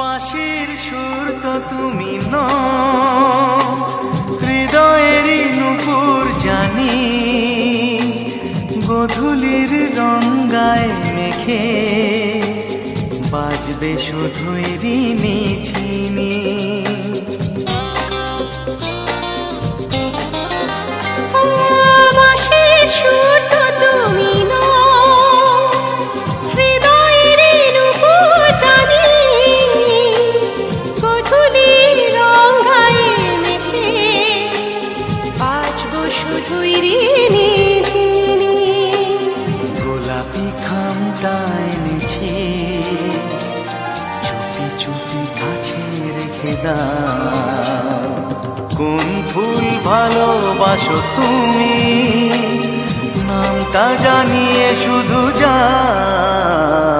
বাঁশির সুর তো তুমি নও, হৃদয়েরই নূপুর জানি, গোধূলির রঙায় মেঘে বাজবে শুধুই ঋণী ঝিনি। বাঁশির সুর তো তুমি গোলাপি খামটা এনেছি, চুপি চুপি কাছে রেখে দাও। কোন ফুল ভালোবাসো তুমি, নামটা জানিয়ে শুধু যাও।